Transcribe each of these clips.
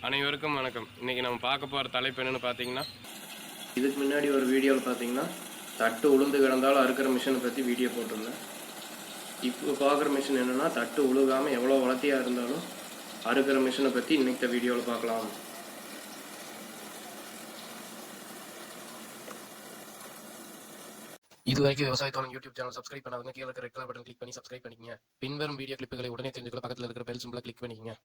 அனைவருக்கும் வணக்கம். இன்றைக்கி நம்ம பார்க்க போகிற தலைப்பு என்னென்னு பார்த்தீங்கன்னா, இதுக்கு முன்னாடி ஒரு வீடியோவில் பார்த்தீங்கன்னா தட்டு உளுந்து கிடந்தாலும் அறுக்கிற மிஷினை பற்றி வீடியோ போட்டிருந்தேன். இப்போ பார்க்குற மிஷின் என்னென்னா, தட்டு உழுகாமல் எவ்வளோ வளர்த்தியாக இருந்தாலும் அறுக்கிற மிஷினை பற்றி இன்றைக்கி வீடியோவில் பார்க்கலாம். இது வரைக்கும் விவசாயத்தோட யூடியூப் சேனல் சப்ஸ்கிரைப் பண்ணாதவங்க கீழே இருக்கிற ரெட் கலர் பட்டன் கிளிக் பண்ணி சப்ஸ்கிரைப் பண்ணிக்கங்க. பின்வரும் வீடியோ கிளிப்புகளை உடனே தெரிஞ்சுக்க பக்கத்தில் இருக்கிற பெல் சிம்பிளை கிளிக் பண்ணிக்கங்க.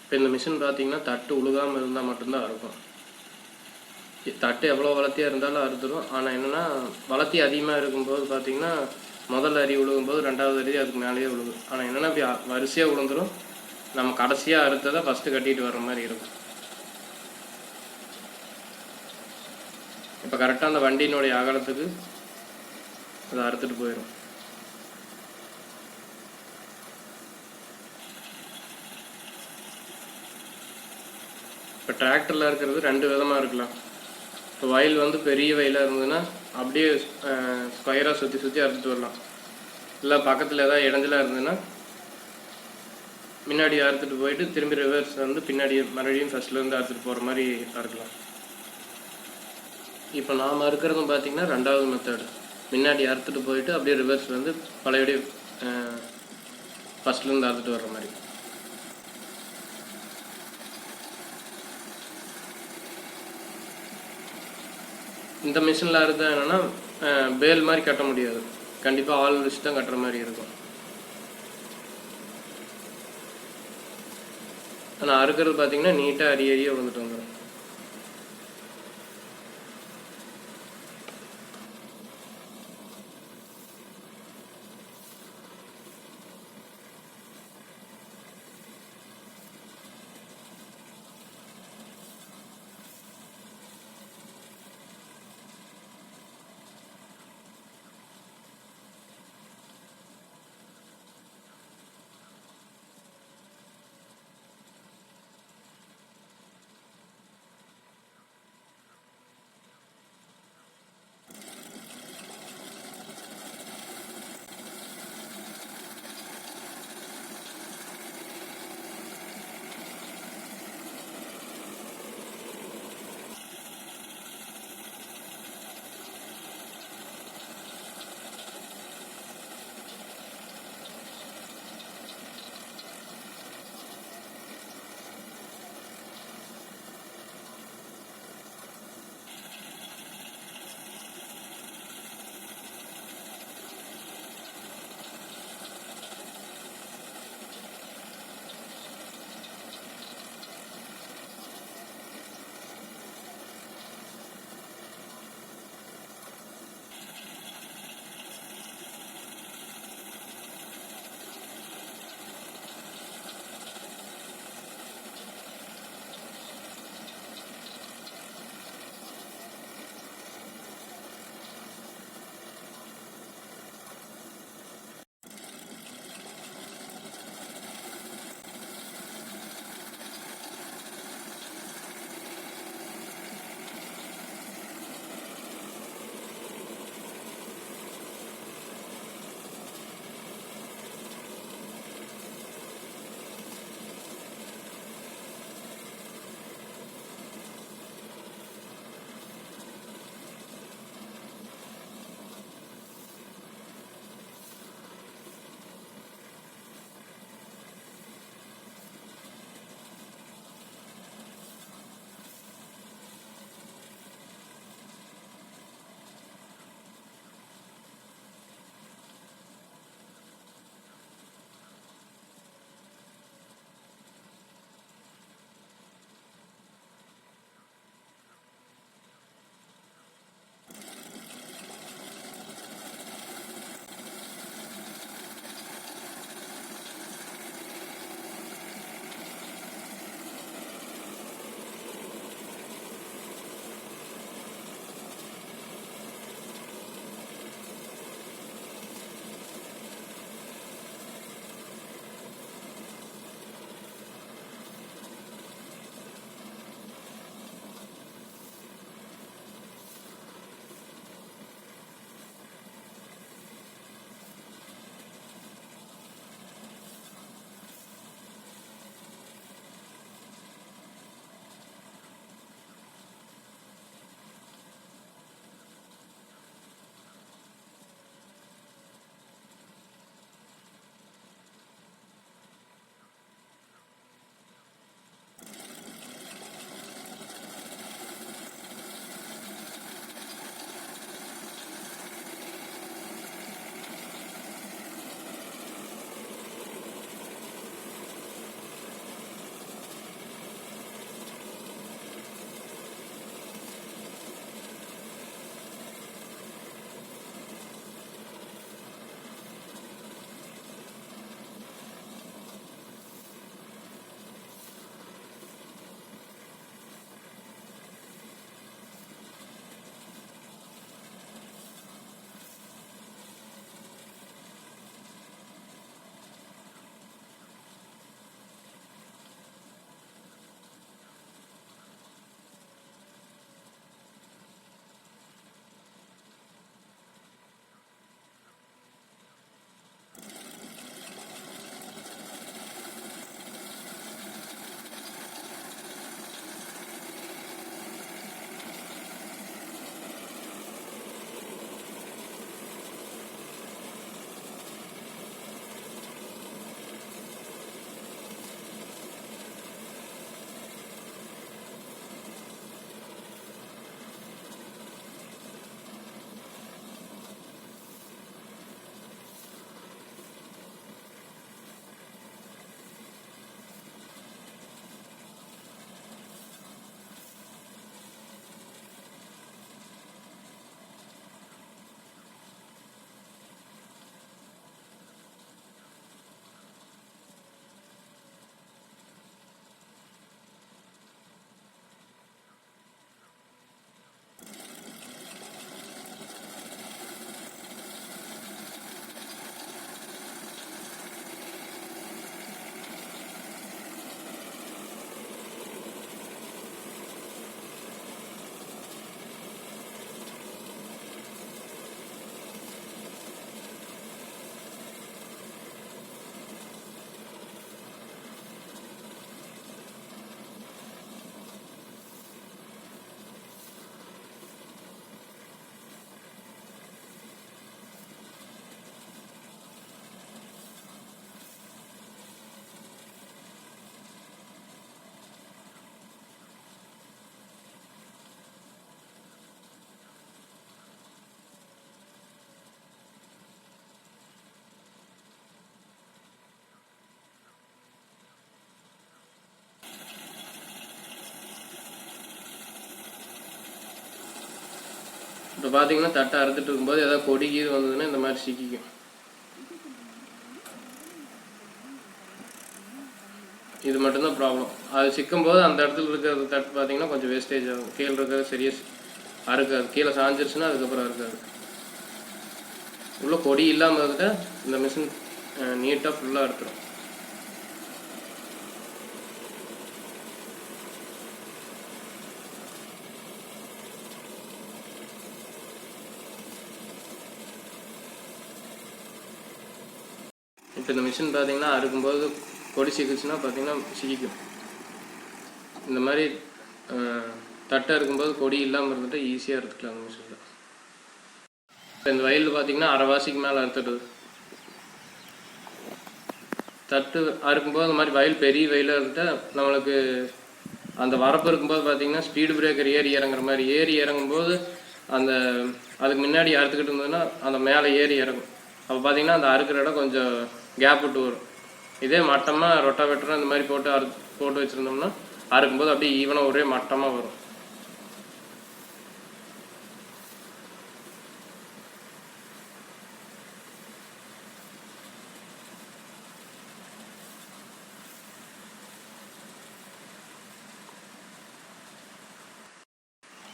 இப்போ இந்த மிஷின் பார்த்தீங்கன்னா தட்டு உழுகாமல் இருந்தால் மட்டும்தான் அறுக்கும். தட்டு எவ்வளோ வளர்த்தியாக இருந்தாலும் அறுத்துடும். ஆனால் என்னென்னா, வளர்த்தி அதிகமாக இருக்கும்போது பார்த்தீங்கன்னா முதல் அரி விழுகும்போது ரெண்டாவது அரி அதுக்கு மேலேயே விழுகும். ஆனால் என்னென்னா இப்படி வரிசையாக விழுந்துடும். நம்ம கடைசியாக அறுத்ததை ஃபஸ்ட்டு கட்டிட்டு வர்ற மாதிரி இருக்கும். இப்போ கரெக்டாக அந்த வண்டியினுடைய அகலத்துக்கு அதை அறுத்துட்டு போயிடும். இப்போ டிராக்டரில் இருக்கிறது ரெண்டு விதமாக இருக்கலாம். இப்போ வயல் வந்து பெரிய வயலாக இருந்ததுன்னா அப்படியே ஸ்கொயராக சுற்றி அறுத்துட்டு வரலாம். இல்லை பக்கத்தில் ஏதாவது இடைஞ்சலாக இருந்ததுன்னா முன்னாடி அறுத்துட்டு போயிட்டு திரும்பி ரிவர்ஸ் வந்து பின்னாடி மறுபடியும் ஃபஸ்ட்லேருந்து அறுத்துட்டு போகிற மாதிரி அறுக்கலாம். இப்போ நாம் அறுக்கிறதும் பார்த்திங்கன்னா ரெண்டாவது மெத்தடு. முன்னாடி அறுத்துட்டு போயிட்டு அப்படியே ரிவர்ஸ் வந்து பழையபடி ஃபஸ்ட்லேருந்து அறுத்துட்டு வர்ற மாதிரி. இந்த மிஷினில் அறுத்தா என்னென்னா பேல் மாதிரி கட்ட முடியாது. கண்டிப்பாக ஆள் வச்சு தான் கட்டுற மாதிரி இருக்கும். ஆனால் அறுக்கிறது பார்த்தீங்கன்னா நீட்டாக அரிய வந்துட்டு வந்துடும். இப்போ பார்த்தீங்கன்னா தட்டை அறுத்துட்டு இருக்கும்போது ஏதாவது கொடி கீது வந்ததுன்னா இந்த மாதிரி சிக்கிக்கும். இது மட்டும்தான் ப்ராப்ளம். அது சிக்கும்போது அந்த இடத்துல இருக்கிற தட்டு பார்த்தீங்கன்னா கொஞ்சம் வேஸ்டேஜ் ஆகும். கீழே இருக்கிறது சரியாக அறுக்காது. கீழே சாஞ்சிருச்சுன்னா அதுக்கப்புறம் அறுக்காது. உள்ள கொடி இல்லாமல் இருந்துட்டு இந்த மிஷின் நீட்டாக ஃபுல்லாக அறுத்துரும். இப்போ இந்த மிஷின் பார்த்தீங்கன்னா அறுக்கும்போது கொடி சிக்கிச்சுன்னா பார்த்தீங்கன்னா சிக்கிக்கும். இந்த மாதிரி தட்டை இருக்கும்போது கொடி இல்லாமல் இருந்துட்டு ஈஸியாக எடுத்துக்கலாம் அந்த மிஷினில். இப்போ இந்த வயலில் பார்த்தீங்கன்னா அரைவாசிக்கு மேலே அறுத்துடுது. தட்டு அறுக்கும்போது அந்த மாதிரி வயல் பெரிய வயலாக இருந்துட்டு நம்மளுக்கு அந்த வரப்பு இருக்கும்போது பார்த்தீங்கன்னா ஸ்பீடு பிரேக்கர் ஏறி இறங்குற மாதிரி ஏறி இறங்கும்போது அந்த அதுக்கு முன்னாடி அறுத்துக்கிட்டு இருந்ததுன்னா அந்த மேலே ஏறி இறங்கும். அப்போ பார்த்தீங்கன்னா அந்த அறுக்கிற இடம் கொஞ்சம் கேப் விட்டு வரும். இதே மட்டமாக ரொட்டாவேட்டரும் இந்த மாதிரி போட்டு வச்சுருந்தோம்னா அறுக்கும்போது அப்படியே ஈவனாக ஒரே மட்டமாக வரும்.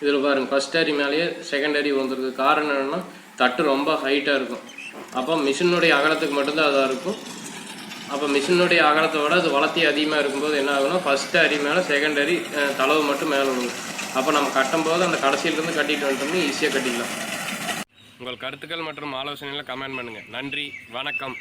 இதில் பாருங்கள், ஃபஸ்ட் அரி மேலேயே செகண்ட் அரி வந்துருக்கு. காரணம் என்னென்னா தட்டு ரொம்ப ஹைட்டாக இருக்கும். அப்போ மிஷினுடைய அகலத்துக்கு மட்டும்தான் அதாக இருக்கும். அப்போ மிஷினுடைய அகலத்தை விட அது வளர்த்தி அதிகமாக இருக்கும்போது என்ன ஆகுனா ஃபஸ்ட் அரி மேலே செகண்ட் அரி தளவு மட்டும் மேலே விழுகும். அப்போ நம்ம கட்டும்போது அந்த கடைசியிலேருந்து கட்டிட்டு வந்துட்டோம்னா ஈஸியாக கட்டிக்கலாம். உங்கள் கருத்துக்கள் மற்றும் ஆலோசனைகளை கமெண்ட் பண்ணுங்கள். நன்றி, வணக்கம்.